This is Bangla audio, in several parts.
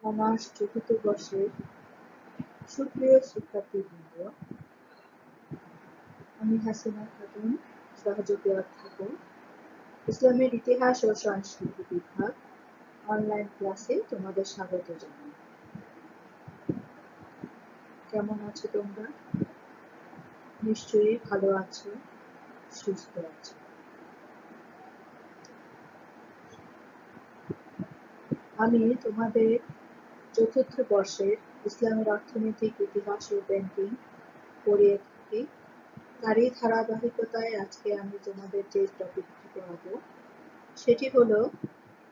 অনার্স চতুর্থ বর্ষের সুপ্রিয় শিক্ষার্থীবৃন্দ, আমি হাসিনা খাতুন, সহযোগী অধ্যাপক, ইসলামের ইতিহাস ও সংস্কৃতি বিভাগ, অনলাইন ক্লাসে তোমাদের স্বাগত জানাই। কেমন আছো তোমরা? নিশ্চয়ই ভালো আছো, সুস্থ আছো। আমি তোমাদের চতুর্থ বর্ষের ইসলামের অর্থনৈতিক ইতিহাস ও ব্যাংকিং পড়িয়ে থাকি। তারই ধারাবাহিকতায় আজকে আমি তোমাদের যে টপিকটি পড়াবো সেটি হলো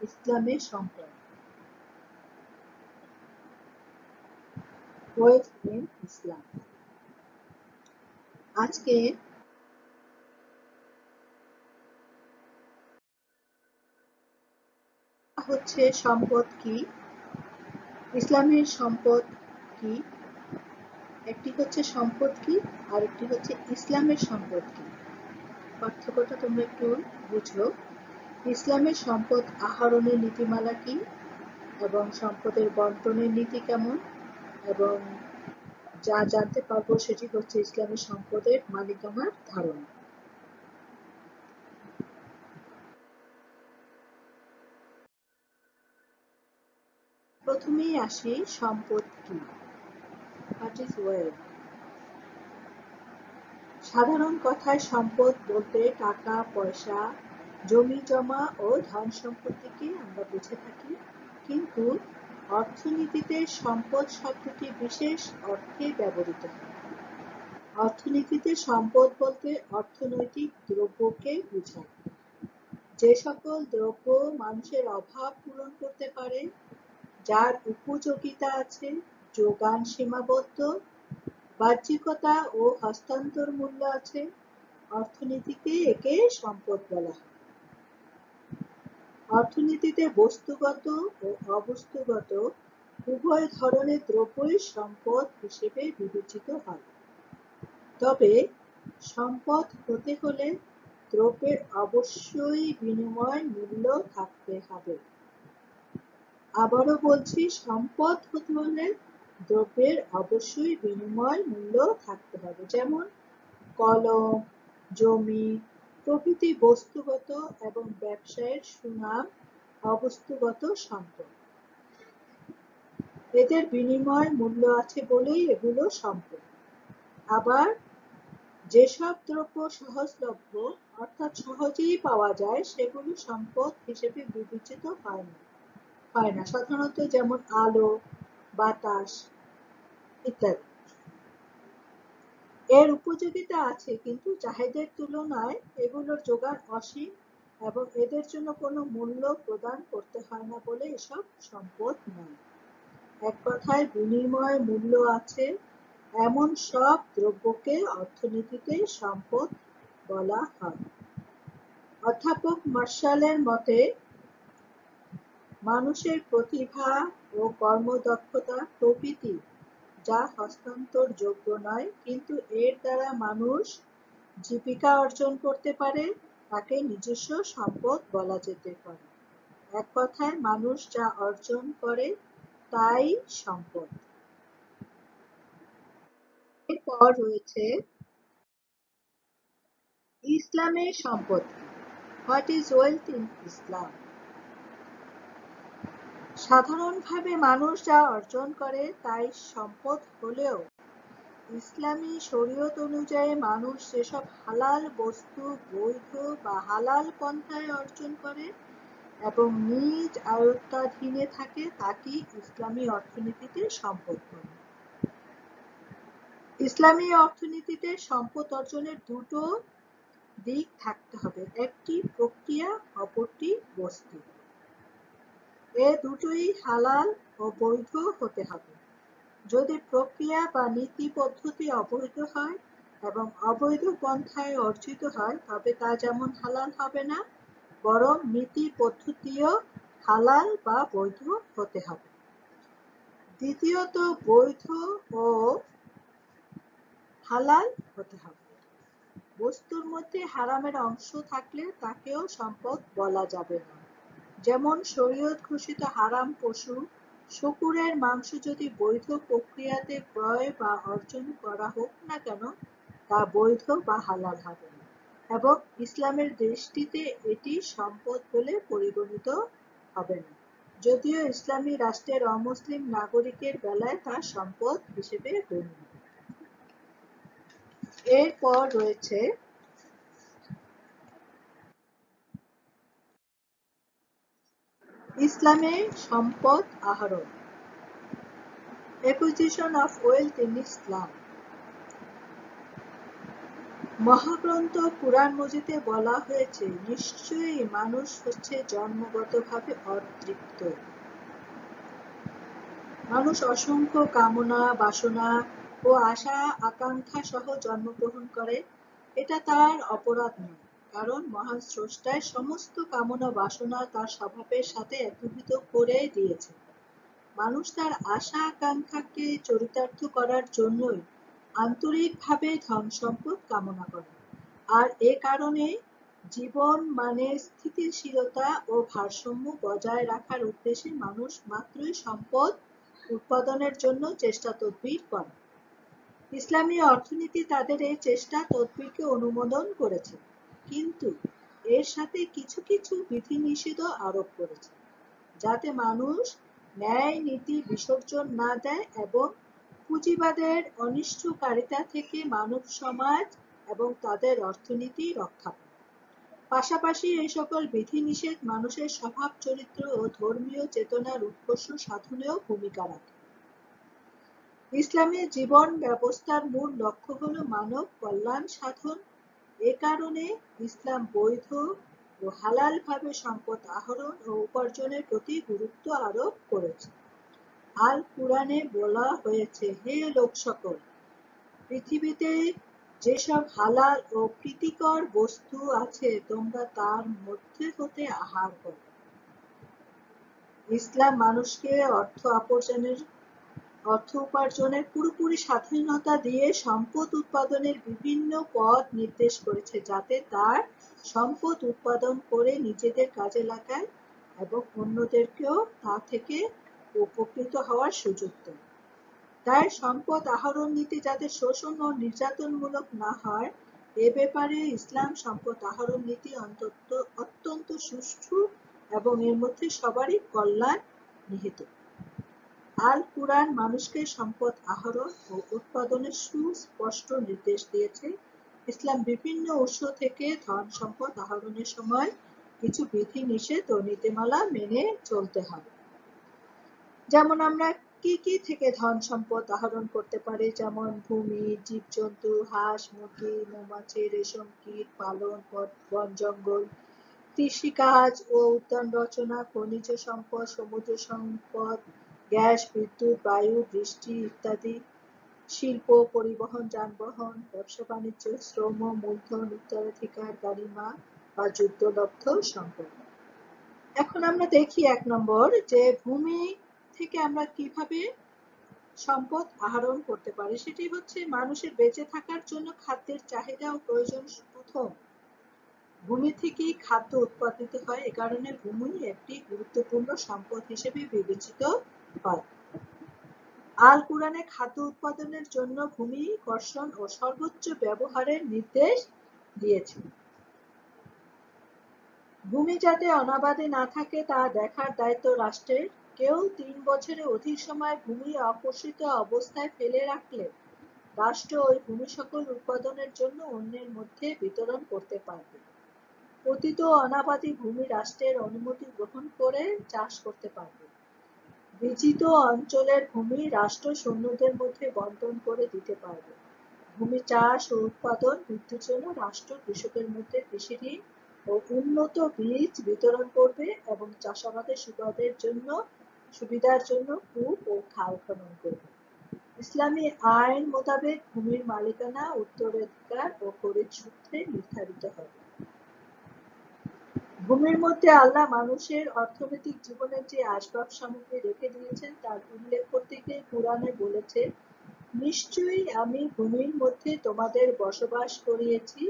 ইসলামের সম্পদ, ওয়েলথ ইন ইসলাম। আজকে হচ্ছে সম্পদ কি, ইসলামের সম্পদ কি, একটি হচ্ছে সম্পদ কি আর একটি হচ্ছে ইসলামের সম্পদ কি। পার্থক্যটা তোমরা একটু বুঝো। ইসলামের সম্পদ আহরণের নীতিমালা কি এবং সম্পদের বন্টনের নীতি কেমন, এবং যা জানতে পারবো সেটি হচ্ছে ইসলামের সম্পদের মালিকানার ধারণা। প্রথমেই আসি সম্পদ কি। What is wealth? সাধারণ কথায় সম্পদ বলতে টাকা পয়সা, জমি জমা ও ধন সম্পত্তিকে আমরা বুঝে থাকি, কিন্তু অর্থনীতিতে সম্পদ শব্দটি বিশেষ অর্থে ব্যবহৃত হয়। অর্থনীতিতে সম্পদ বলতে অর্থনৈতিক দ্রব্যকে বোঝায়। যে সকল দ্রব্য মানুষের অভাব পূরণ করতে পারে, যার উপযোগিতা আছে, যোগান সীমাবদ্ধ, বাহ্যিকতা ও হস্তান্তর মূল্য আছে, অর্থনীতিতে একে সম্পদ বলা হয়। অর্থনীতিতে বস্তুগত ও অবস্তুগত উভয় ধরনের দ্রব্যই সম্পদ হিসেবে বিবেচিত হয়। তবে সম্পদ হতে হলে দ্রব্যের অবশ্যই বিনিময় মূল্য থাকতে হবে। আবারও বলছি, সম্পদ হতে হলে দ্রব্যের অবশ্যই বিনিময় মূল্য থাকতে হবে। যেমন কলম, জমি প্রভৃতি বস্তুগত এবং ব্যবসায়ের সুনাম অবস্তুগত সম্পদ। এদের বিনিময় মূল্য আছে বলেই এগুলো সম্পদ। আবার যেসব দ্রব্য সহজলভ্য অর্থাৎ সহজেই পাওয়া যায় সেগুলো সম্পদ হিসেবে বিবেচিত হয় না, সাধারণত যেমন আলো, বাতাস ইত্যাদি। এর উপযোগিতা আছে, কিন্তু চাহিদার তুলনায় এগুলোর যোগান অসীম এবং এদের জন্য কোনো মূল্য প্রদান করতে হয় না বলে এসব সম্পদ নয়। এক কথায় বিনিময় মূল্য আছে এমন সব দ্রব্যকে অর্থনীতিতে সম্পদ বলা হয়। অধ্যাপক মার্শালের মতে, মানুষের প্রতিভা ও কর্মদক্ষতা প্রভৃতি যা হস্তান্তরযোগ্য নয়, কিন্তু এর দ্বারা মানুষ জীবিকা অর্জন করতে পারে, তাকে নিজস্ব সম্পদ বলা যেতে পারে। এক কথায় মানুষ যা অর্জন করে তাই সম্পদ। এরপর রয়েছে ইসলামের সম্পদ কি। হোয়াট ইজ ওয়েলথ ইন ইসলাম? সাধারণভাবে মানুষ যা অর্জন করে তাই সম্পদ হলেও ইসলামী শরীয়ত অনুযায়ী মানুষ যেসব হালাল বস্তু বৈধ বা হালাল পন্থায় অর্জন করে এবং নিজ আয়ত্তাধীনে থাকে তাকেই ইসলামী অর্থনীতিতে সম্পদ বলে। ইসলামী অর্থনীতিতে সম্পদ অর্জনের দুটো দিক থাকতে হবে, একটি প্রক্রিয়া, অপরটি বস্তু। এ দুটোই হালাল ও বৈধ হতে হবে। যদি প্রক্রিয়া বা নীতি পদ্ধতি অবৈধ হয় এবং অবৈধ পন্থায় অর্জিত হয়, তবে তা যেমন হালাল হবে না, বরং নীতি পদ্ধতিও হালাল বা বৈধ হতে হবে। দ্বিতীয়ত, বৈধ ও হালাল হতে হবে। বস্তুর মধ্যে হারামের অংশ থাকলে তাকেও সম্পদ বলা যাবে না। যেমন শরীয়ত ঘোষিত হারাম পশু শূকরের মাংস যদি বৈধ প্রক্রিয়াতে ক্রয় বা অর্জন করা হোক না কেন, তা বৈধ বা হালাল হবে না, এবং ইসলামের দৃষ্টিতে এটি সম্পদ বলে পরিগণিত হবে না, যদিও ইসলামী রাষ্ট্রের অমুসলিম নাগরিকের বেলায় তা সম্পদ হিসেবে গণ্য। এরপর রয়েছে ইসলামে সম্পদ আহরণ, অ্যাকুইজিশন অফ ওয়েলথ ইন ইসলাম। মহাগ্রন্থ কুরআন মজিদে বলা হয়েছে, নিশ্চয়ই মানুষ হচ্ছে জন্মগতভাবে অতৃপ্ত। মানুষ অসংখ্য কামনা, বাসনা ও আশা আকাঙ্ক্ষা সহ জন্মগ্রহণ করে। এটা তার অপরাধ নয়, কারণ মহান স্রষ্টায় সমস্ত কামনা বাসনা তার স্বভাবের সাথে একীভূত করে দিয়েছে। মানুষ তার আশা আকাঙ্ক্ষাকে চরিতার্থ করার জন্যই আন্তরিকভাবে ধন সম্পদ কামনা করে, আর এ কারণে জীবন মানের স্থিতিশীলতা ও ভারসাম্য বজায় রাখার উদ্দেশ্যে মানুষ মাত্রই সম্পদ উৎপাদনের জন্য চেষ্টা তদবির করে। ইসলামী অর্থনীতি তাদের এই চেষ্টা তদবিরকে অনুমোদন করেছে, কিন্তু এর সাথে কিছু কিছু বিধিনিষেধও আরোপ করেছে, যাতে মানুষ ন্যায় নীতি বিসর্জন না দেয় এবং পুঁজিবাদের অনিষ্টকারিতা থেকে মানব সমাজ এবং তাদের অর্থনীতি রক্ষা পায়। পাশাপাশি এই সকল বিধিনিষেধ মানুষের স্বভাব চরিত্র ও ধর্মীয় চেতনার উৎকর্ষ সাধনেও ভূমিকা রাখে। ইসলামী জীবন ব্যবস্থার মূল লক্ষ্য হল মানব কল্যাণ সাধন। এ কারণে ইসলাম বৈধ ও হালালভাবে সম্পদ আহরণ ও উপার্জনের প্রতি গুরুত্ব আরোপ করেছে। আল কুরআনে বলা হয়েছে, হে লোক সকল, পৃথিবীতে যেসব হালাল ও প্রীতিকর বস্তু আছে তোমরা তার মধ্যে হতে আহার করো। ইসলাম মানুষকে অর্থ উপার্জনের পুরোপুরি স্বাধীনতা দিয়ে সম্পদ উৎপাদনের বিভিন্ন পথ নির্দেশ করেছে, যাতে তার সম্পদ উৎপাদন করে নিজেদের কাজে লাগায় এবং অন্যদেরকেও তা থেকে উপকৃত হওয়ার সুযোগ দেয়। তাই সম্পদ আহরণ নীতি যাতে শোষণ ও নির্যাতনমূলক না হয়, এ ব্যাপারে ইসলাম সম্পদ আহরণ নীতি অত্যন্ত সুষ্ঠু এবং এর মধ্যে সবারই কল্যাণ নিহিত। আল কুরআন মানুষকে সম্পদ আহরণ ও উৎপাদনের সুস্পষ্ট নির্দেশ দিয়েছে। ইসলাম বিভিন্ন উৎস থেকে ধন সম্পদ আহরণের সময় কিছু বিধি নিষেধ ও নীতিমালা মেনে চলতে হবে। যেমন আমরা কি কি থেকে ধন সম্পদ আহরণ করতে পারি, যেমন ভূমি, জীবজন্তু, হাঁস, মুরগি, মৌমাছি, রেশম কীট পালন, বন জঙ্গল, কৃষিকাজ ও উদ্যান রচনা, খনিজ সম্পদ, সমুদ্র সম্পদ, গ্যাস, বিদ্যুৎ, বায়ু, বৃষ্টি ইত্যাদি, শিল্প, পরিবহন, যানবাহন, ব্যবসা বাণিজ্য, শ্রম, মূলধন, উত্তরাধিকার, গাড়িমা বা যুদ্ধলব্ধ সম্পদ। এখন আমরা দেখি ১ নম্বর, যে ভূমি থেকে আমরা কিভাবে সম্পদ আহরণ করতে পারি। সেটি হচ্ছে মানুষের বেঁচে থাকার জন্য খাদ্যের চাহিদা ও প্রয়োজন প্রথম। ভূমি থেকেই খাদ্য উৎপাদিত হয়, এ কারণে ভূমি একটি গুরুত্বপূর্ণ সম্পদ হিসেবে বিবেচিত হয়। আল কুরআনে খাদ্য উৎপাদনের জন্য ভূমি কর্ষণ ও সর্বোচ্চ ব্যবহারের নির্দেশ দিয়েছে। ভূমি যাতে অনাবাদে না থাকে তা দেখার দায়িত্ব রাষ্ট্রের। কেউ ৩ বছরের অধিক সময় ভূমি অকর্ষিত অবস্থায় ফেলে রাখলে রাষ্ট্র ওই ভূমি সকল উৎপাদনের জন্য অন্যের মধ্যে বিতরণ করতে পারবে। পতিত অনাবাদী ভূমি রাষ্ট্রের অনুমতি গ্রহণ করে চাষ করতে পারবে। বিজিত অঞ্চলের ভূমি রাষ্ট্র সৈন্যদের মধ্যে বণ্টন করে দিতে পারবে। ভূমি চাষ ও উৎপাদন বৃদ্ধির জন্য রাষ্ট্র কৃষকের মধ্যে কৃষি ঋণ ও উন্নত বীজ বিতরণ করবে এবং চাষাবাদের সুবিধার জন্য কূপ ও খাল খনন করবে। ইসলামী আইন মোতাবেক ভূমির মালিকানা উত্তরাধিকার ও খরিদ সূত্রে নির্ধারিত হবে। ভূমির মধ্যে আল্লাহ মানুষের অর্থনৈতিক জীবনের যে আসবাব সামগ্রী রেখে দিয়েছেন তার উল্লেখ করতে গিয়ে কুরআনে বলেছে, নিশ্চয়ই আমি ভূমির মধ্যে তোমাদের বসবাস করিয়েছি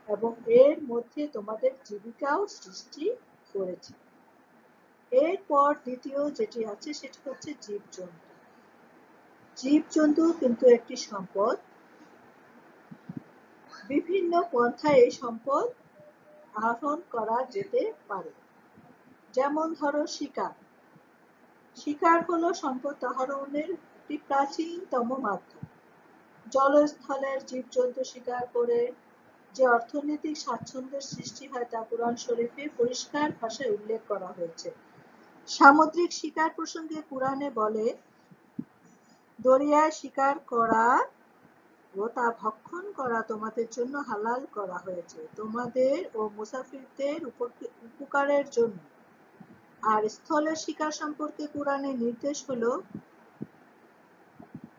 এবং এর মধ্যে তোমাদের জীবিকাও সৃষ্টি করেছি। এরপর দ্বিতীয় যেটি আছে সেটি হচ্ছে জীবজন্তু। জীবজন্তু কিন্তু একটি সম্পদ। বিভিন্ন পন্থায় এই সম্পদ আহরণ করা যেতে পারে। যেমন ধরো শিকার। শিকার হলো সম্পদ আহরণের একটি প্রাচীনতম মাধ্যম। জলস্থলের জীবজন্তু শিকার করে যে অর্থনৈতিক স্বাচ্ছন্দ্যের সৃষ্টি হয় তা কুরআন শরীফে পরিষ্কার ভাষায় উল্লেখ করা হয়েছে। সামুদ্রিক শিকার প্রসঙ্গে কুরআনে বলে, দরিয়ায় শিকার করা ও তা ভক্ষণ করা তোমাদের জন্য হালাল করা হয়েছে, তোমাদের ও মুসাফিরদের উপকারের জন্য। আর স্থলের শিকার সম্পর্কে কুরআনে নির্দেশ হলো,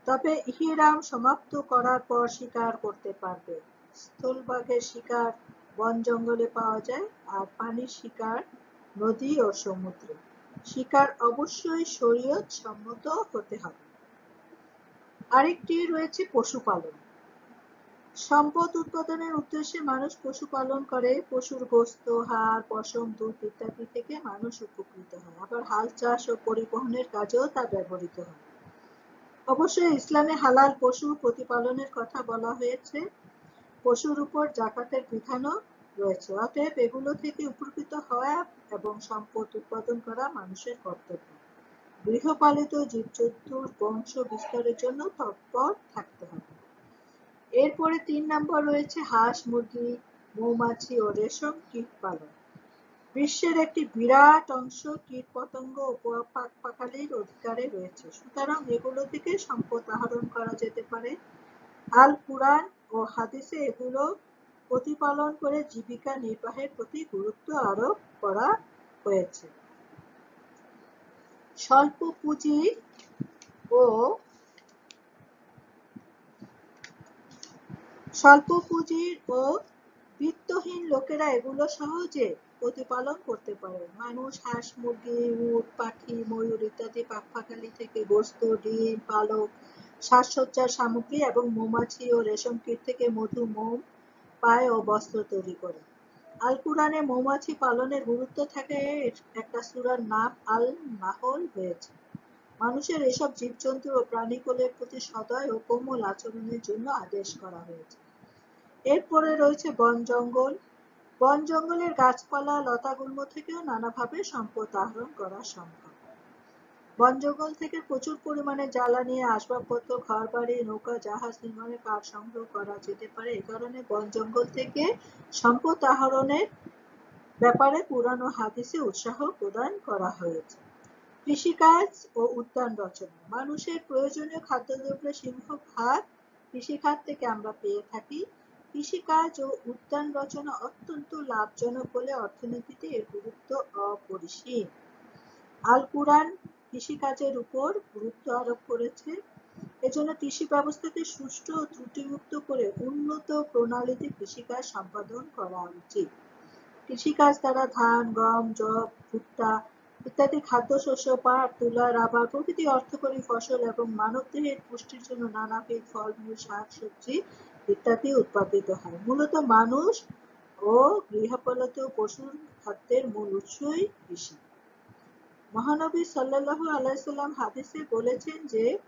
তবে ইহরাম সমাপ্ত করার পর শিকার করতে পারবে। স্থলভাগের শিকার বন জঙ্গলে পাওয়া যায়, আর পানির শিকার নদী ও সমুদ্রে। শিকার অবশ্যই শরীয়ত সম্মত হতে হবে। আরেকটি রয়েছে পশুপালন। সম্পদ উৎপাদনের উদ্দেশ্যে মানুষ পশুপালন করে। পশুর গোশত, হাড়, পশম, দুধ ইত্যাদি থেকে মানুষ উপকৃত হয়। আবার হাল চাষ ও পরিবহনের কাজেও তা ব্যবহৃত হয়। অবশ্যই ইসলামে হালাল পশু প্রতিপালনের কথা বলা হয়েছে। পশুর উপর যাকাতের বিধানও রয়েছে। অতএব এগুলো থেকে উপকৃত হওয়া এবং সম্পদ উৎপাদন করা মানুষের কর্তব্য। গৃহপালিত জীবজন্তুর বংশ বিস্তারের জন্য তৎপর থাকতে হবে। এরপরে ৩ নম্বর রয়েছে হাঁস, মুরগি, মৌমাছি ও রেশম কীট পালন। বিশ্বের একটি বিরাট অংশ কীট পতঙ্গ ও পাখালির অধিকারে রয়েছে, সুতরাং এগুলো থেকে সম্পদ আহরণ করা যেতে পারে। আল কুরআন ও হাদিসে এগুলো প্রতিপালন করে জীবিকা নির্বাহের প্রতি গুরুত্ব আরোপ করা হয়েছে। স্বল্প পুঁজির ও বিত্তহীন লোকেরা এগুলো সহজে প্রতিপালন করতে পারে। মানুষ হাঁস, মুরগি, উট, পাখি, ময়ূর ইত্যাদি পাখপাখালি থেকে গোশত, ডিম, পালক, সাজসজ্জার সামগ্রী এবং মৌমাছি ও রেশম কীট থেকে মধু, মোম পায় ও বস্ত্র তৈরি করে। আল কুরআনে মৌমাছি পালনের গুরুত্ব থাকে একটা সূরার নাম আল নাহল হয়েছে। মানুষের এসব জীবজন্তু ও প্রাণীকুলের প্রতি সদয় ও কোমল আচরণের জন্য আদেশ করা হয়েছে। এরপরে রয়েছে বন জঙ্গল। বন জঙ্গলের গাছপালা, লতাগুল্ম থেকেও নানাভাবে সম্পদ আহরণ করা সম্ভব। বন জঙ্গল থেকে প্রচুর পরিমাণে জ্বালানি, আসবাবপত্র, ঘরবাড়ি, নৌকা, জাহাজ নির্মাণের কাঠ সংগ্রহ করা যেতে পারে। এ কারণে বন জঙ্গল থেকে সম্পদ আহরণের ব্যাপারে কুরআন ও হাদিসে উৎসাহ প্রদান করা হয়েছে। কৃষিকাজ ও উদ্যান রচনা। মানুষের প্রয়োজনীয় খাদ্যদ্রব্যের সিংহভাগ কৃষিখাত থেকে আমরা পেয়ে থাকি। কৃষিকাজ ও উদ্যান রচনা অত্যন্ত লাভজনক বলে অর্থনীতিতে এর গুরুত্ব অপরিসীম। আল কুরআন কৃষিকাজের উপর গুরুত্ব আরোপ করেছে। এজন্য কৃষি ব্যবস্থাকে সুষ্ঠু ও ত্রুটিমুক্ত করে উন্নত প্রণালীতে কৃষিকাজ সম্পাদন করা উচিত। কৃষিকাজ দ্বারা ধান, গম, যব, ভুট্টা ইত্যাদি খাদ্যশস্য, পাট, তুলা, রাবার প্রভৃতি অর্থকরী ফসল এবং মানবদেহের পুষ্টির জন্য নানাবিধ ফলমূল, শাক-সবজি ইত্যাদি উৎপাদিত হয়। মূলত মানুষ ও গৃহপালিত পশুর খাদ্যের মূল উৎসই কৃষি। মহানবী সাল্লাল্লাহু আলাইহি সাল্লাম হাদিসে বলেছেন যে,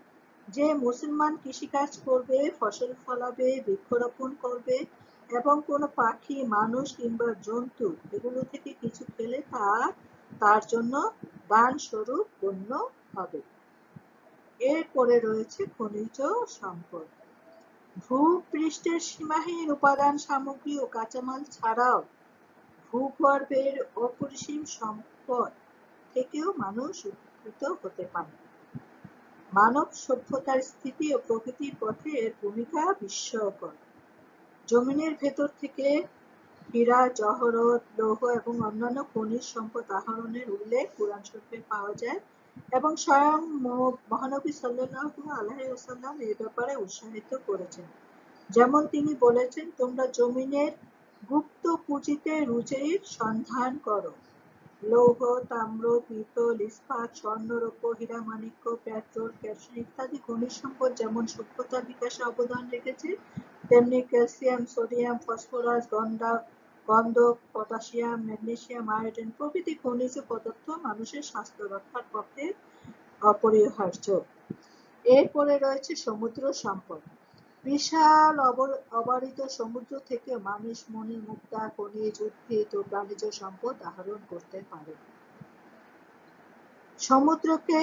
যে মুসলমান কৃষিকাজ করবে, ফসল ফলাবে, বৃক্ষরোপণ করবে এবং কোনো পাখি, মানুষ কিংবা জন্তু এগুলো থেকে কিছু পেলে তা তার জন্য দান স্বরূপ গণ্য হবে। এরপরে রয়েছে খনিজ সম্পদ। ভূপৃষ্ঠের সীমাহীন উপাদান সামগ্রী ও কাঁচামাল ছাড়াও ভূগর্ভের অপরিসীম সম্পদ থেকেও মানুষ উপকৃত হতে পারে। মানব সভ্যতার স্থিতি ও প্রগতির পথে এর ভূমিকা বিস্ময়কর। জমিনের ভেতর থেকে হীরা, জহরত, লৌহ এবং অন্যান্য খনিজ সম্পদ আহরণের উল্লেখ কুরআন শরীফে পাওয়া যায় এবং স্বয়ং মহানবী সাল্লাল্লাহু আলাইহি ওয়াসাল্লাম এ ব্যাপারে উৎসাহিত করেছেন। যেমন তিনি বলেছেন, তোমরা জমিনের গুপ্ত পুঁজিতে রুজির সন্ধান করো। লৌহ, তাম্র, পিতল, ইস্পাত, স্বর্ণ, রৌপ্য, হীরা, মাণিক্য, পেট্রোল, কেরোসিন ইত্যাদি খনিজ সম্পদ যেমন সভ্যতার বিকাশে অবদান রেখেছে, তেমনি ক্যালসিয়াম, সোডিয়াম, ফসফরাস, গন্ধক, গন্ধক, পটাশিয়াম, ম্যাগনেসিয়াম, আয়োডিন প্রভৃতি খনিজ পদার্থ মানুষের স্বাস্থ্য রক্ষার পক্ষে অপরিহার্য। এরপরে রয়েছে সমুদ্র সম্পদ। বিশাল অবারিত সমুদ্র থেকে মানুষ মণি, মুক্তা, খনিজ, উদ্ভিদ ও প্রাণীজ সম্পদ আহরণ করতে পারে। সমুদ্রকে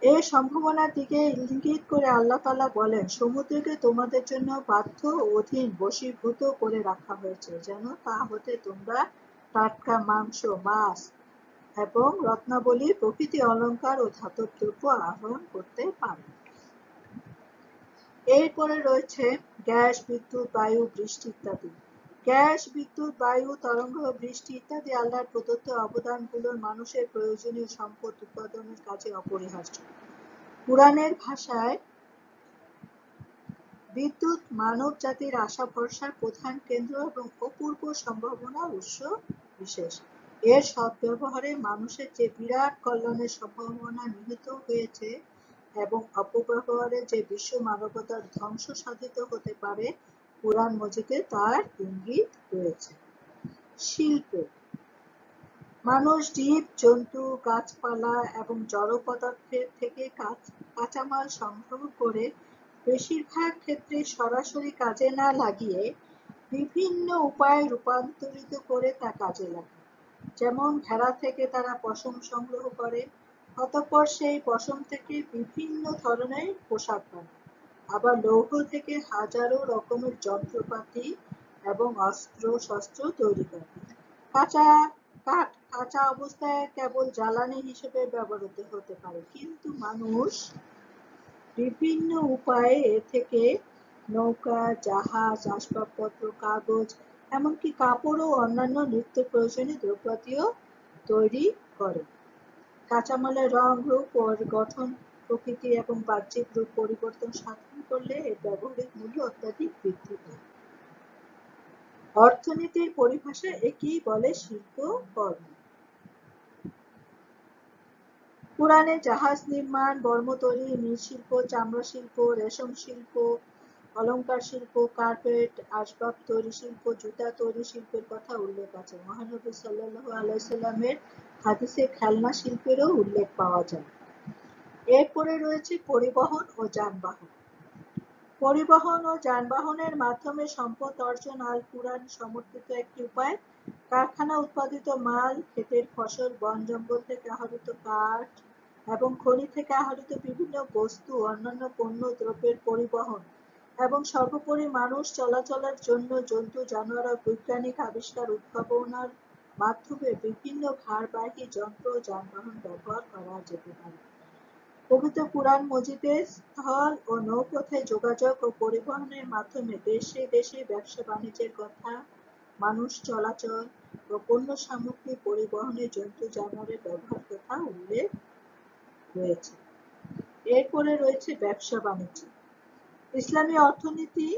এই সম্ভাবনার দিকে ইঙ্গিত করে আল্লাহ তাআলা বলেন, সমুদ্রকে তোমাদের জন্য বাধ্য ও অধীন বশীভূত করে রাখা হয়েছে, যেন তা হতে তোমরা টাটকা মাংস, মাছ এবং রত্নাবলী প্রভৃতি অলংকার ও ধাতব দ্রব্য আহরণ করতে পারো। এরপরে রয়েছে গ্যাস, বিদ্যুৎ, বায়ু, বৃষ্টি ইত্যাদি। গ্যাস, বিদ্যুৎ, বায়ু, তরঙ্গ, বৃষ্টি ইত্যাদি আল্লাহর প্রদত্ত অবদানগুলোর মানুষের প্রয়োজনীয় সম্পদ উৎপাদনের কাজে অপরিহার্য। কুরআনের ভাষায় বিদ্যুৎ মানব জাতির আশা ভরসার প্রধান কেন্দ্র এবং অপূর্ব সম্ভাবনার উৎস বিশেষ। এর সদ্ব্যবহারে মানুষের যে বিরাট কল্যাণের সম্ভাবনা নিহিত হয়েছে এবং অপব্যবহারে যে বিশ্ব মানবতার ধ্বংস সাধিত হতে পারে, কুরআন মজিদে তার ইঙ্গিত রয়েছে। শিল্প। মানুষ জীব জন্তু, গাছপালা এবং জড় পদার্থের থেকে কাঁচামাল সংগ্রহ করে বেশিরভাগ ক্ষেত্রে সরাসরি কাজে না লাগিয়ে বিভিন্ন উপায়ে রূপান্তরিত করে তা কাজে লাগে। যেমন ভেড়া থেকে তারা পশম সংগ্রহ করে, অতঃপর সেই পশম থেকে বিভিন্ন ধরনের পোশাক বানায়। আবার লৌহ থেকে হাজারো রকমের যন্ত্রপাতি এবং অস্ত্র শস্ত্র তৈরি করে। কাঠ কাঁচা অবস্থায় কেবল জ্বালানি হিসেবে ব্যবহৃত হতে পারে, কিন্তু মানুষ বিভিন্ন উপায়ে এ থেকে নৌকা, জাহাজ, আসবাবপত্র, কাগজ, এমনকি কাপড় ও অন্যান্য নিত্য প্রয়োজনীয় দ্রব্যাদিও তৈরি করে। কাঁচামালের রং, রূপ ও গঠন, প্রকৃতি এবং বাহ্যিক রূপ পরিবর্তন সাধন করলে এর ব্যবহারিক মূল্য অত্যাধিক বৃদ্ধি পায়। অর্থনীতির পরিভাষায় একেই বলে শিল্পকর্ম। কুরআনে জাহাজ নির্মাণ, বর্ম তৈরি, মৃৎশিল্প, চামড়া শিল্প, রেশম শিল্প, অলংকার শিল্প, কার্পেট, আসবাব তৈরি শিল্প, জুতা তৈরি শিল্পের কথা উল্লেখ আছে। মহানবী সাল্লাল্লাহু আলাইহি সাল্লামের হাদিসে খেলনা শিল্পেরও উল্লেখ পাওয়া যায়। এরপরে রয়েছে পরিবহন ও যানবাহন। পরিবহন ও যানবাহনের মাধ্যমে সম্পদ অর্জন আল কুরআন সমর্থিত একটি উপায়। কারখানা উৎপাদিত মাল, ক্ষেতের ফসল, বন জঙ্গল থেকে আহরিত কাঠ এবং খনি থেকে আহরিত বিভিন্ন বস্তু, অন্যান্য পণ্য দ্রব্যের পরিবহন এবং সর্বোপরি মানুষ চলাচলের জন্য জন্তু, জানোয়ার ও বৈজ্ঞানিক আবিষ্কার উদ্ভাবনার মাধ্যমে বিভিন্ন ভারবাহী যন্ত্র ও যানবাহন ব্যবহার করা যেতে পারে। পবিত্র কুরআন মজিদে স্থল ও নৌপথে যোগাযোগ ও পরিবহনের মাধ্যমে দেশে দেশে ব্যবসা বাণিজ্যের কথা, মানুষ চলাচল ও পণ্য সামগ্রী পরিবহনে জন্তু জানোয়ারের ব্যবহার কথা উল্লেখ রয়েছে। এরপরে রয়েছে ব্যবসা বাণিজ্য। ইসলামী অর্থনীতি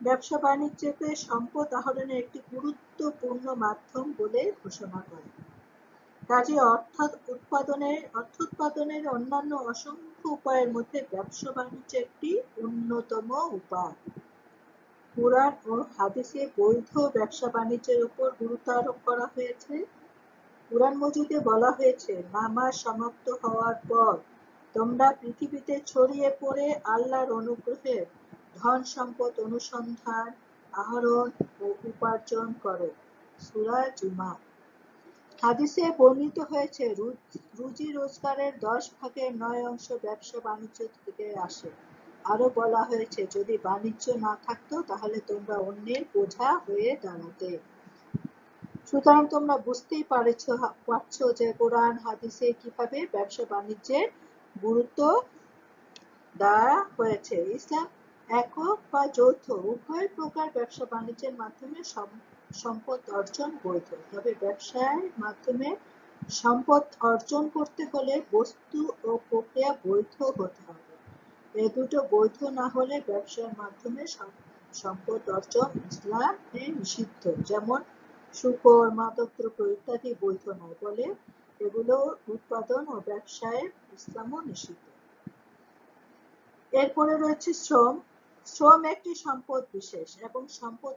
ব্যবসা বাণিজ্যকে সম্পদ আহরণের একটি গুরুত্বপূর্ণ মাধ্যম বলে ঘোষণা করে। কাজেই অর্থ উৎপাদনের অন্যান্য অসংখ্য উপায়ের মধ্যে ব্যবসা বাণিজ্য একটি অন্যতম উপায়। কুরআন ও হাদিসে বৈধ ব্যবসা বাণিজ্যের উপর গুরুত্ব আরোপ করা হয়েছে। কুরআন মজিদে বলা হয়েছে, নামাজ সমাপ্ত হওয়ার পর তোমরা পৃথিবীতে ছড়িয়ে পড়ে আল্লাহর অনুগ্রহে ধন সম্পদ অনুসন্ধান, আহরণ ও উপার্জন করো। সূরা জুমা। হাদিসে বর্ণিত হয়েছে, রুজি রোজগারের 10/9 ব্যবসা বাণিজ্য থেকে আসে। আরো বলা হয়েছে, যদি বাণিজ্য না থাকতো তাহলে তোমরা অন্যের বোঝা হয়ে দাঁড়াতে। সুতরাং তোমরা বুঝতেই পারছো যে কোরআন হাদিসে কিভাবে ব্যবসা বাণিজ্যের গুরুত্ব দেওয়া হয়েছে। ইসলাম একক বা যৌথ উভয় প্রকার ব্যবসা বাণিজ্যের মাধ্যমে সম্পদ অর্জন বৈধ। তবে ব্যবসার মাধ্যমে সম্পদ অর্জন করতে হলে বস্তু ও প্রক্রিয়া বৈধ হতে হবে। এ দুটো বৈধ না হলে ব্যবসার মাধ্যমে সম্পদ অর্জন ইসলামে নিষিদ্ধ। যেমন শূকর, মাদকদ্রব্য ইত্যাদি বৈধ নয় বলে এগুলো উৎপাদন ও ব্যবসায় ইসলামও নিষিদ্ধ। এরপরে রয়েছে শ্রম। শ্রম একটি সম্পদ বিশেষ এবং সম্পদ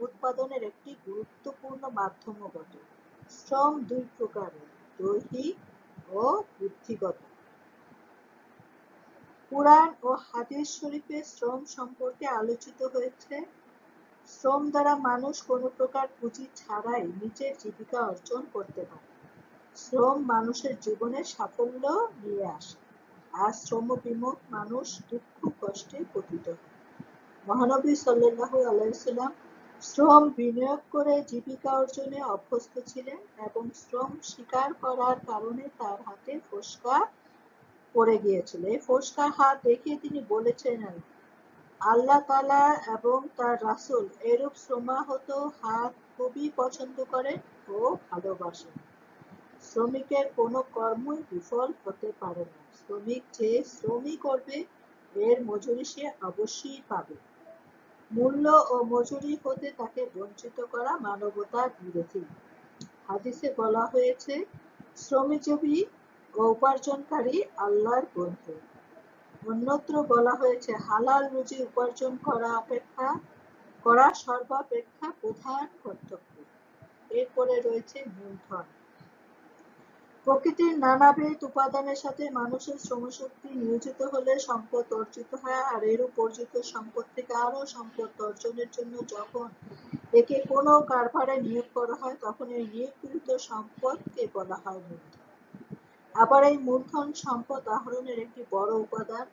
উৎপাদনের একটি গুরুত্বপূর্ণ মাধ্যমও বটে। শ্রম দুই প্রকারের, দৈহিক ও বুদ্ধিগত। কুরআন ও হাদিস শরীফে শ্রম সম্পর্কে আলোচিত হয়েছে। শ্রম দ্বারা মানুষ কোনো প্রকার পুঁজি ছাড়াই নিজের জীবিকা অর্জন করতে পারে। শ্রম মানুষের জীবনে সাফল্য নিয়ে আসে, আর শ্রমবিমুখ মানুষ দুঃখ কষ্টে পতিত হয়। মহানবী সাল্লাল্লাহু আলাইহি ওয়াসাল্লাম শ্রম বিনিয়োগ করে জীবিকা অর্জনে অভ্যস্ত ছিলেন এবং শ্রম স্বীকার করার কারণে তার হাতে ফোস্কা পড়ে গিয়েছিল। এই ফোস্কার হাত দেখিয়ে তিনি বলেছেন, আল্লাহ তাআলা এবং তার রাসূল এরূপ শ্রমাহত হাত খুবই পছন্দ করেন ও ভালোবাসেন। শ্রমিকের কোনো কর্মই বিফল হতে পারে না। শ্রমিক যে শ্রমই করবে এর মজুরি সে অবশ্যই পাবে। মূল্য ও মজুরি হতে তাকে বঞ্চিত করা মানবতার বিরোধী। হাদিসে বলা হয়েছে, শ্রমজীবী ও উপার্জনকারী আল্লাহর বন্ধু। অন্যত্র বলা হয়েছে, হালাল রুজি উপার্জন করা সর্বাপেক্ষা প্রধান কর্তব্য। এরপরে রয়েছে মূলধন। প্রকৃতির নানাবিধ উপাদানের সাথে মানুষের শ্রমশক্তি নিয়োজিত হলে সম্পদ অর্জিত হয়, আর এরূপ অর্জিত সম্পদ থেকে আরো সম্পদ অর্জনের জন্য যখন একে কোনো কারবারে নিয়োগ করা হয় তখন এই নিয়োগকৃত সম্পদকে বলা হয় মূলধন। আবার এই মূলধন সম্পদ আহরণের একটি বড় উপাদান।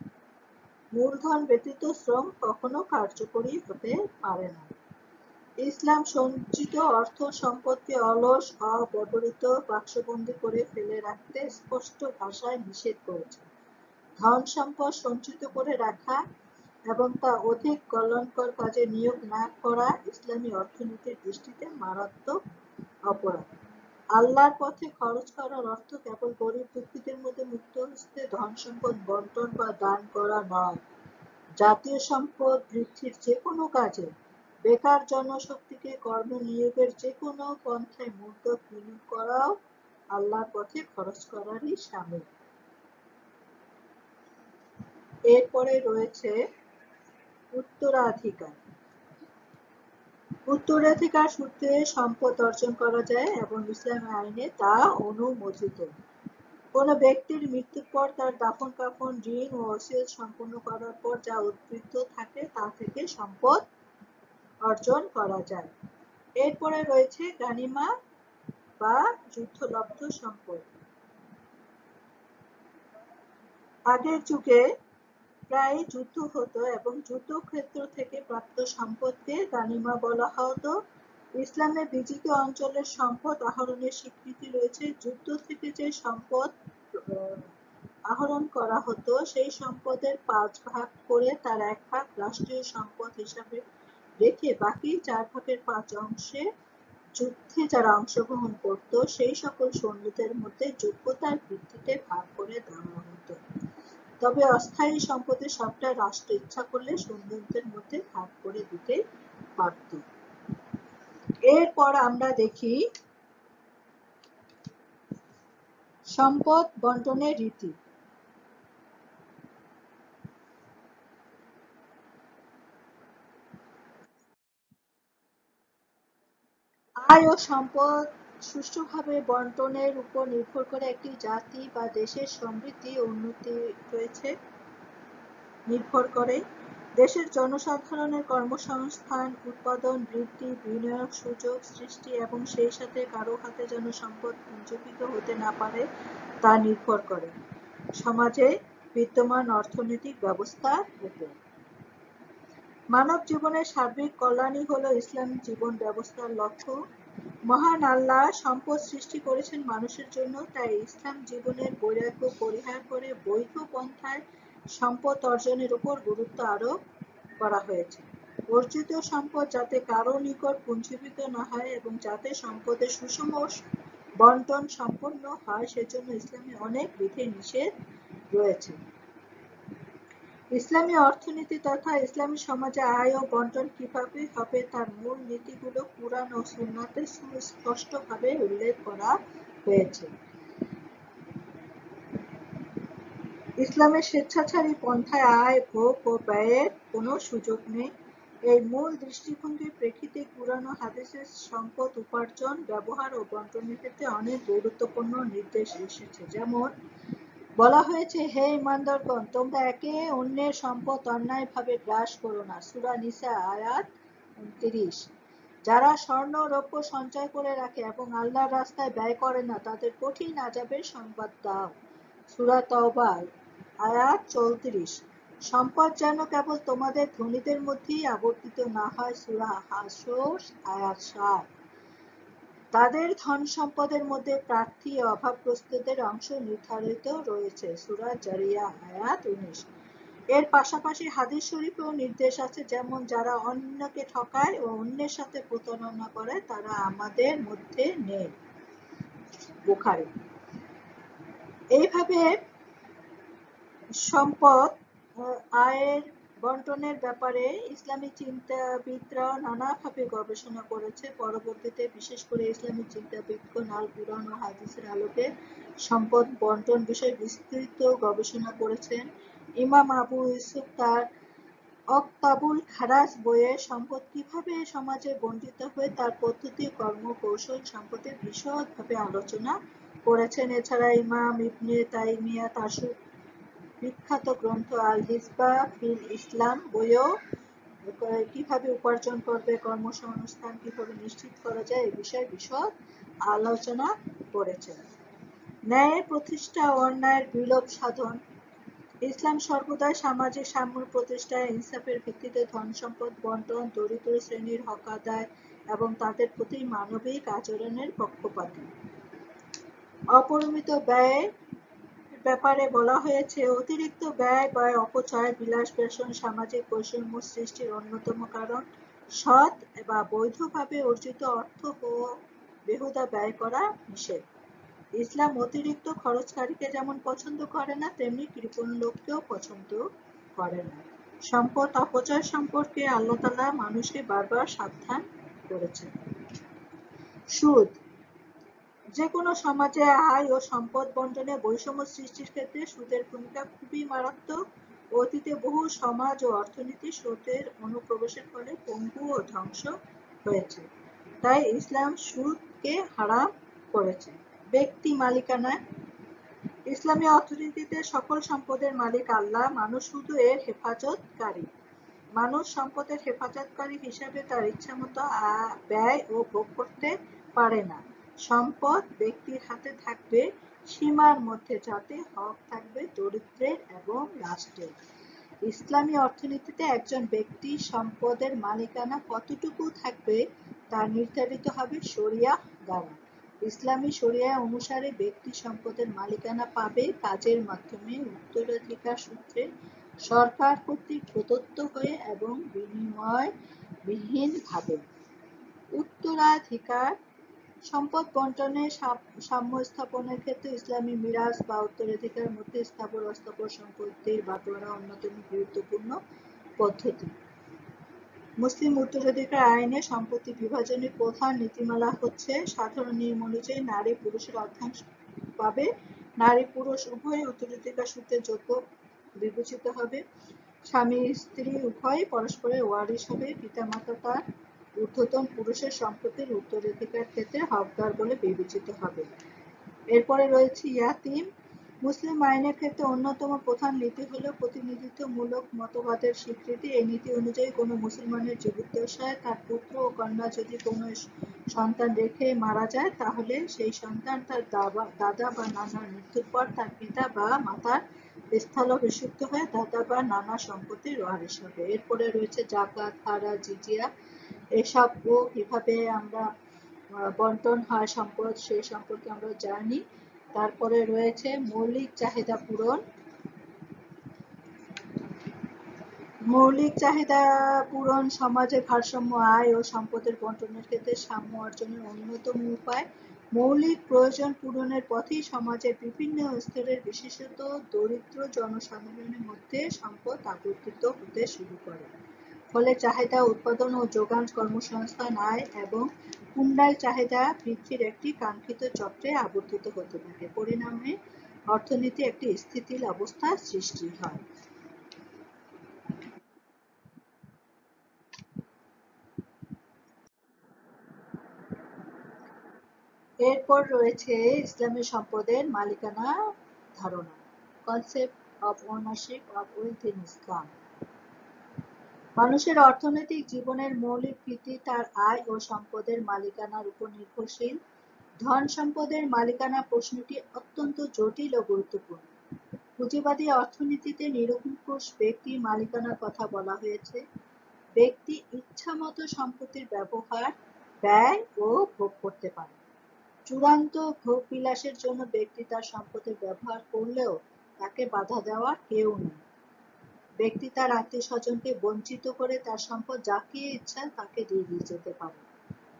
মূলধন ব্যতীত শ্রম কখনো কার্যকরী হতে পারে না। ইসলাম সঞ্চিত অর্থ সম্পদকে অলস, অব্যবহৃত বাক্সবন্দী করে ফেলে রাখতে স্পষ্ট ভাষায় নিষেধ করেছে। ধন সম্পদ সঞ্চিত করে রাখা এবং তা অধিক কল্যাণকর কাজে নিয়োগ না করা ইসলামী অর্থনীতির দৃষ্টিতে মারাত্মক অপরাধ। আল্লাহর পথে খরচ করার অর্থ কেবল গরিব দুঃখীদের মধ্যে মুক্ত হস্তে ধন সম্পদ বন্টন বা দান করা নয়। জাতীয় সম্পদ বৃদ্ধির যে কোনো কাজে, বেকার জনশক্তিকে কর্মনিয়োগের যে কোনো পন্থায় মূলধন বিনিয়োগ করাও আল্লাহর পথে খরচ করারই শামিল। এরপরে রয়েছে উত্তরাধিকার। উত্তরাধিকার সূত্রে সম্পদ অর্জন করা যায় এবং ইসলামী আইনে তা অনুমোদিত। কোনো ব্যক্তির মৃত্যুর পর তার দাফন কাফন, ঋণ ও ওসিয়ত সম্পন্ন করার পর যা উদ্বৃত্ত থাকে তা থেকে সম্পদ অর্জন করা যায়। এরপরে রয়েছে গানিমা বা যুদ্ধলব্ধ সম্পদ। আগের যুগে প্রায় যুদ্ধ হতো এবং যুদ্ধক্ষেত্র থেকে প্রাপ্ত সম্পদকে গানিমা বলা হতো। ইসলামে বিজিত অঞ্চলের সম্পদ আহরণের স্বীকৃতি রয়েছে। যুদ্ধ থেকে যে সম্পদ আহরণ করা হতো সেই সম্পদের 5 ভাগ করে তার 1 ভাগ রাষ্ট্রীয় সম্পদ হিসাবে রেখে বাকি 4 ভাগের 5 অংশে যুদ্ধে যারা অংশগ্রহণ করত সেই সকল সৈন্যদের মধ্যে যোগ্যতার ভিত্তিতে ভাগ করে দেওয়া হতো। তবে অস্থায়ী সম্পদের সবটা রাষ্ট্র ইচ্ছা করলে সৈন্যদের মধ্যে ভাগ করে দিতে পারত। এরপর আমরা দেখি সম্পদ বন্টনের রীতি। আয় ও সম্পদ সুষ্ঠুভাবে বন্টনের উপর নির্ভর করে একটি জাতি বা দেশের সমৃদ্ধি ও উন্নতি নির্ভর করে। দেশের জনসাধারণের কর্মসংস্থান, উৎপাদন বৃদ্ধি, বিনিয়োগ সুযোগ সৃষ্টি এবং সেই সাথে কারো হাতে যেন সম্পদ পুঞ্জীভূত হতে না পারে তা নির্ভর করে সমাজে বিদ্যমান অর্থনৈতিক ব্যবস্থার উপর। মানব জীবনের সার্বিক কল্যাণই হলো ইসলাম জীবন ব্যবস্থার লক্ষ্য। মহান আল্লাহ সম্পদ সৃষ্টি করেছেন মানুষের জন্য, তাই ইসলাম জীবনের বৈরাগ্য পরিহার করে বৈধ পন্থায় সম্পদ অর্জনের উপর গুরুত্ব আরোপ করা হয়েছে। অর্জিত সম্পদ যাতে কারো নিকট পুঞ্জীভূত না হয় এবং যাতে সম্পদের সুষম বন্টন সম্পন্ন হয় সেজন্য ইসলামে অনেক বিধি নিষেধ রয়েছে। ইসলামী অর্থনীতি তথা ইসলামী সমাজে আয় ও বন্টন কিভাবে হবে তার মূল নীতিগুলো কুরআন ও সুন্নাতে সুস্পষ্টভাবে উল্লেখ করা হয়েছে। ইসলামের স্বেচ্ছাচারী পন্থায় আয়, ভোগ ও ব্যয়ের কোনো সুযোগ নেই। এই মূল দৃষ্টিভঙ্গির প্রেক্ষিতে কুরআন ও হাদিসের সম্পদ উপার্জন, ব্যবহার ও বন্টনের ক্ষেত্রে অনেক গুরুত্বপূর্ণ নির্দেশ এসেছে। যেমন বলা হয়েছে, হে ঈমানদারগণ, তোমরা একে অন্যের সম্পদ অন্যায়ভাবে গ্রাস করো না। সূরা নিসা আয়াত 29। যারা স্বর্ণ রৌপ্য সঞ্চয় করে রাখে এবং আল্লাহর রাস্তায় ব্যয় করে না, তাদের কঠিন আযাবের সংবাদ দাও। সূরা তাওবা আয়াত 34। সম্পদ যেন কেবল তোমাদের ধনীদের মধ্যেই আবর্তিত না হয়। সূরা হাশর আয়াত 7। তাদের ধন সম্পদের মধ্যে প্রার্থী ও অভাবগ্রস্তদের অংশ নির্ধারিত রয়েছে। সূরা জারিয়া আয়াত 19। এর পাশাপাশি হাদিস শরীফেও নির্দেশ আছে, যেমন যারা অন্যকে ঠকায় ও অন্যের সাথে প্রতারণা করে তারা আমাদের মধ্যে নেই। বুখারী। এইভাবে সম্পদ আয়ের বন্টনের ব্যাপারে ইসলামী চিন্তাবিদরা নানাভাবে গবেষণা করেছে। পরবর্তীতে বিশেষ করে ইসলামী চিন্তাবিদগণ আল কুরআন ও হাদিসের আলোকে সম্পদ বন্টন বিষয়ে বিস্তৃত গবেষণা করেছেন। ইমাম আবু ইউসুফ তার অক্তাবুল খারাজ বইয়ে সম্পদ কিভাবে সমাজে বণ্টিত হয় তার পদ্ধতি, কর্ম, কৌশল সম্পর্কে বিশদভাবে আলোচনা করেছেন। এছাড়া ইমাম ইবনে তাইমিয়া তার বিখ্যাত গ্রন্থ আল হিজবা ফিল ইসলাম বইয়েও কিভাবে উপার্জন করবে, কর্মসংস্থান কিভাবে নিশ্চিত করা যায় এ বিষয়ে বিশদ আলোচনা করেছেন। ন্যায়ের প্রতিষ্ঠা ও অন্যায়ের বিলোপ সাধন। ইসলাম সর্বদাই সামাজিক সাম্য প্রতিষ্ঠায় ইনসাফের ভিত্তিতে ধন সম্পদ বন্টন, দরিদ্র শ্রেণীর হক আদায় এবং তাদের প্রতি মানবিক আচরণের পক্ষপাতী। অপরিমিত ব্যয়ের ব্যাপারে বলা হয়েছে, অতিরিক্ত ব্যয় বা অপচয়, বিলাস ব্যসন সামাজিক বৈষম্য সৃষ্টির অন্যতম কারণ। সৎ বা বৈধভাবে অর্জিত অর্থ ও বেহুদা ব্যয় করা নিষেধ। ইসলাম অতিরিক্ত খরচকারীকে যেমন পছন্দ করে না, তেমনি কৃপণ লোককেও পছন্দ করে না। সম্পদ অপচয় সম্পর্কে আল্লাহ তাআলা মানুষকে বারবার সাবধান করেছেন। সুদ। যে কোনো সমাজে আয় ও সম্পদ বন্টনে বৈষম্য সৃষ্টির ক্ষেত্রে সুদের ভূমিকা খুবই মারাত্মক। অতীতে বহু সমাজ ও অর্থনীতি সুদের অনুপ্রবেশের ফলে পঙ্গু ও ধ্বংস হয়েছে। তাই ইসলাম সুদকে হারাম করেছে। ব্যক্তি মালিকানা। ইসলামী অর্থনীতিতে সকল সম্পদের মালিক আল্লাহ, মানুষ শুধু এর হেফাজতকারী। মানুষ সম্পদের হেফাজতকারী হিসাবে তার ইচ্ছামতো ব্যয় ও ভোগ করতে পারে না। সম্পদ ব্যক্তির হাতে থাকবে সীমার মধ্যে, যাতে হক থাকবে দরিদ্রের এবং রাষ্ট্রের। ইসলামী অর্থনীতিতে একজন ব্যক্তি সম্পদের মালিকানা কতটুকু থাকবে তা নির্ধারিত হবে শরিয়াহ দ্বারা। ইসলামী শরিয়া অনুসারে ব্যক্তি সম্পদের মালিকানা পাবে কাজের মাধ্যমে, উত্তরাধিকার সূত্রে, সরকার কর্তৃক প্রদত্ত হয়ে এবং বিনিময়বিহীনভাবে। উত্তরাধিকার। সম্পদ বন্টনে সাম্য স্থাপনের ক্ষেত্রে ইসলামী মিরাস বা উত্তরাধিকার মধ্যে স্থাবর অস্থাবর সম্পত্তির বাটোয়ারা অন্যতম গুরুত্বপূর্ণ পদ্ধতি। মুসলিম উত্তরাধিকার আইনে সম্পত্তি বিভাজনের প্রধান নীতিমালা হচ্ছে, সাধারণ নিয়ম অনুযায়ী নারী পুরুষের অর্ধাংশ পাবে। নারী পুরুষ উভয়ই উত্তরাধিকার সূত্রে যোগ্য বিবেচিত হবে। স্বামী স্ত্রী উভয়ই পরস্পরের ওয়ারিশ হবে। পিতামাতা তার ঊর্ধ্বতন পুরুষের সম্পত্তির উত্তরাধিকার ক্ষেত্রে হকদার বলে বিবেচিত হবে। এরপরে রয়েছে ইয়াতীম। মুসলিম আইনের ক্ষেত্রে অন্যতম প্রধান নীতি হল প্রতিনিধিত্বমূলক মতবাদের স্বীকৃতি। এই নীতি অনুযায়ী কোনো মুসলমানের জীবিদ্দশায় তার পুত্র ও কন্যা যদি কোনো সন্তান রেখে মারা যায়, তাহলে সেই সন্তান তার দাদা বা নানার মৃত্যুর পর তার পিতা বা মাতার স্থলাভিষিক্ত হয়ে দাদা বা নানা সম্পত্তির ওয়ারিশ হবে। এরপরে রয়েছে যাকাত, হারাজ, জিজিয়া। এসবও কিভাবে আমরা বন্টন হয় সম্পদ, সেই সম্পর্কে আমরা জানি। তারপরে রয়েছে মৌলিক চাহিদা পূরণ। মৌলিক চাহিদা পূরণ সমাজে ভারসাম্য, আয় ও সম্পদের বন্টনের ক্ষেত্রে সাম্য অর্জনের অন্যতম উপায়। মৌলিক প্রয়োজন পূরণের পথেই সমাজের বিভিন্ন স্তরের বিশেষত দরিদ্র জনসাধারণের মধ্যে সম্পদ আবর্তিত হতে শুরু করে। ফলে চাহিদা উৎপাদন ও যোগান, কর্মসংস্থান, আয় এবং পুনরায় চাহিদা বৃদ্ধির একটি কাঙ্ক্ষিত চক্রে আবর্তিত হতে থাকে। পরিণামে অর্থনীতি একটি স্থিতিশীল অবস্থার সৃষ্টি হয়। এরপর রয়েছে ইসলামী সম্পদের মালিকানা ধারণা, concept of ownership of wealth in Islam. মানুষের অর্থনৈতিক জীবনের মৌলিক ভিত্তি তার আয় ও সম্পদের মালিকানার উপর নির্ভরশীল। ধন সম্পদের মালিকানা প্রশ্নটি অত্যন্ত জটিল ও গুরুত্বপূর্ণ। পুঁজিবাদী অর্থনীতিতে নিরঙ্কুশ ব্যক্তি মালিকানার কথা বলা হয়েছে। ব্যক্তি ইচ্ছামতো সম্পত্তির ব্যবহার, ব্যয় ও ভোগ করতে পারে। চূড়ান্ত ভোগ বিলাসের জন্য ব্যক্তি তার সম্পদের ব্যবহার করলেও তাকে বাধা দেওয়ার কেউ নেই। ব্যক্তি তার আত্মীয়-স্বজনকে বঞ্চিত করে তার সম্পদ যাকে ইচ্ছা তাকে দিয়ে যেতে পারে।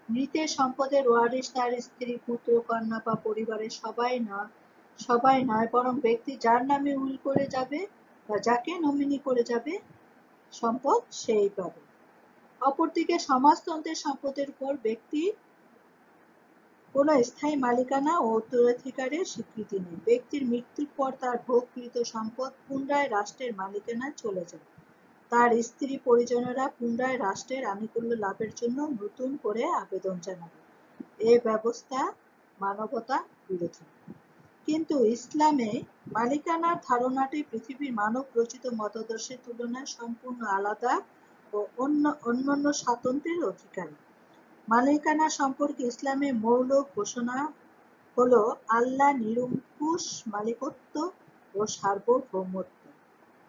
মৃতের সম্পদের ওয়ারিশ তার স্ত্রী, পুত্র, কন্যা বা পরিবারের সবাই নয়, বরং ব্যক্তি যার নামে উইল করে যাবে বা যাকে নমিনি করে যাবে সম্পদ সেই পাবে। অপরদিকে সমাজতন্ত্রের সম্পদের উপর ব্যক্তির কোনো স্থায়ী মালিকানা ও উত্তরাধিকারের স্বীকৃতি নেই। ব্যক্তির মৃত্যুর পর তার ভোগকৃত সম্পদ পুনরায় রাষ্ট্রের মালিকানায় চলে যায়। তার স্ত্রী পরিজনেরা পুনরায় রাষ্ট্রের আনুকূল্য লাভের জন্য নতুন করে আবেদন জানাবে। এ ব্যবস্থা মানবতা বিরোধী। কিন্তু ইসলামে মালিকানার ধারণাটি পৃথিবীর মানব রচিত মতাদর্শের তুলনায় সম্পূর্ণ আলাদা ও অনন্য স্বাতন্ত্র্যের অধিকারী। মালিকানা সম্পর্কে ইসলামের মৌল ঘোষণা হল আল্লাহ নিরঙ্কুশ মালিকত্ব ও সার্বভৌমত্ব।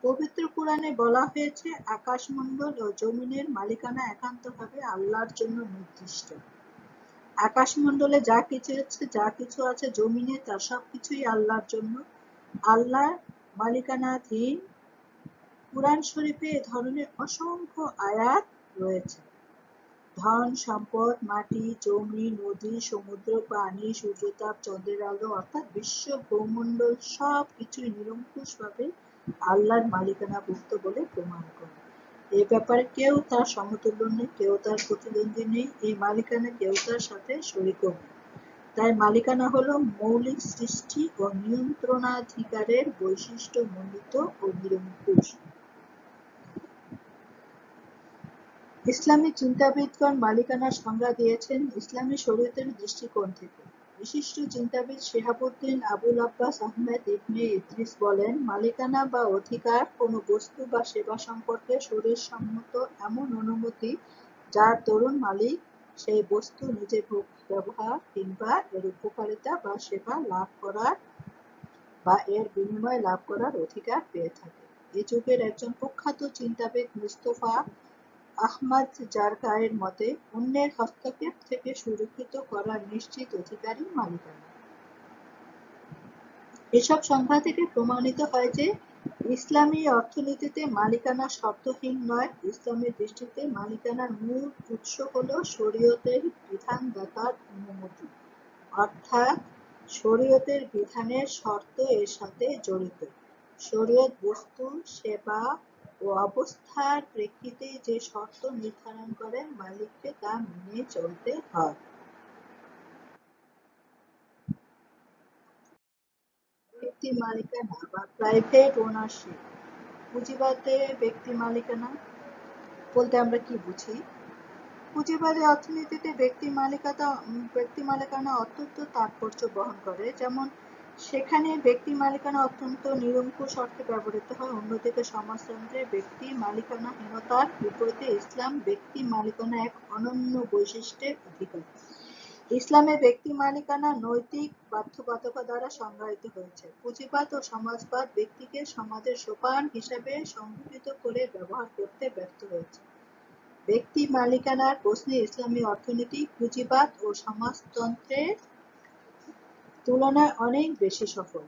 পবিত্র কুরআনে বলা হয়েছে, আকাশমণ্ডল ও জমিনের মালিকানা একান্তভাবে আল্লাহর জন্য নির্দিষ্ট। আকাশমণ্ডলে যা কিছু আছে জমিনে তার সবকিছুই আল্লাহর জন্য, আল্লাহর মালিকানাধীন। কুরআন শরীফে এ ধরনের অসংখ্য আয়াত রয়েছে। ধন সম্পদ, মাটি, জমি, নদী, সমুদ্র, পানি, সূর্যতাপ, চন্দ্রের আলো অর্থাৎ বিশ্ব ভূমণ্ডল সব কিছুই নিরঙ্কুশভাবে আল্লাহর মালিকানাভুক্ত বলে প্রমাণ করে। এ ব্যাপারে কেউ তার সমতুল্য নেই, কেউ তার প্রতিদ্বন্দ্বী নেই, এই মালিকানা কেউ তার সাথে শরীকও নেই। তাই মালিকানা হল মৌলিক সৃষ্টি ও নিয়ন্ত্রণাধিকারের বৈশিষ্ট্য মণ্ডিত ও নিরঙ্কুশ। ইসলামী চিন্তাবিদগণ মালিকানার সংজ্ঞা দিয়েছেন ইসলামী শরীয়তের দৃষ্টিকোণ থেকে। বিশিষ্ট চিন্তাবিদ শিহাবুদ্দিন আবুল আব্বাস আহমেদ ইবনে ইদ্রিস বলেন, মালিকানা বা অধিকার কোনো বস্তু বা সেবা সম্পর্কে শরীয়তসম্মত এমন অনুমতি যার দরুন মালিক সেই বস্তু নিজে ব্যবহার কিংবা এর উপকারিতা বা সেবা লাভ করার বা এর বিনিময়ে লাভ করার অধিকার পেয়ে থাকে। এ যুগের একজন প্রখ্যাত চিন্তাবিদ মুস্তাফা আহমদ জারকাইর মতে, অন্যের হস্তক্ষেপ থেকে সুরক্ষিত করার নিশ্চিত অধিকারই মালিকানা। এসব সংজ্ঞা থেকে প্রমাণিত হয় যে ইসলামী অর্থনীতিতে মালিকানা শর্তহীন নয়। ইসলামের দৃষ্টিতে মালিকানার মূল উৎস হল শরীয়তের বিধানদাতার অনুমতি, অর্থাৎ শরীয়তের বিধানের শর্ত এর সাথে জড়িত। শরীয়ত বস্তু, সেবা ও অবস্থার প্রেক্ষিতে যে শর্ত নির্ধারণ করেন, মালিককে তা মেনে চলতে হয়। ব্যক্তি মালিকানা বা প্রাইভেট ওনারশিপ। পুঁজিবাদে ব্যক্তি মালিকানা বলতে আমরা কি বুঝি? পুঁজিবাদী অর্থনীতিতে ব্যক্তি মালিকানা অত্যন্ত তাৎপর্য বহন করে। যেমন সেখানে ব্যক্তি মালিকানা অত্যন্ত নিরঙ্কুশ অর্থে ব্যবহৃত হয়। অন্যদিকে সমাজতন্ত্রে ব্যক্তি মালিকানাহীনতার বিপরীতে ইসলাম ব্যক্তি মালিকানা এক অনন্য বৈশিষ্ট্যের অধিকারী। ইসলামে ব্যক্তি মালিকানা নৈতিক বাধ্যবাধকতা দ্বারা সংজ্ঞায়িত হয়েছে। পুঁজিবাদ ও সমাজবাদ ব্যক্তিকে সমাজের সোপান হিসাবে সংগঠিত করে ব্যবহার করতে ব্যর্থ হয়েছে। ব্যক্তি মালিকানার প্রশ্নে ইসলামী অর্থনীতি পুঁজিবাদ ও সমাজতন্ত্রের তুলনায় অনেক বেশি সফল।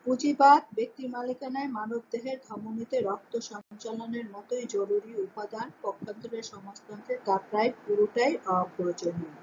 পুঁজিবাদ ব্যক্তি মালিকানায় মানবদেহের ধমনীতে রক্ত সঞ্চালনের মতোই জরুরি উপাদান, পক্ষান্তরে সমাজতন্ত্রে তা প্রায় পুরোটাই অপ্রয়োজনীয়।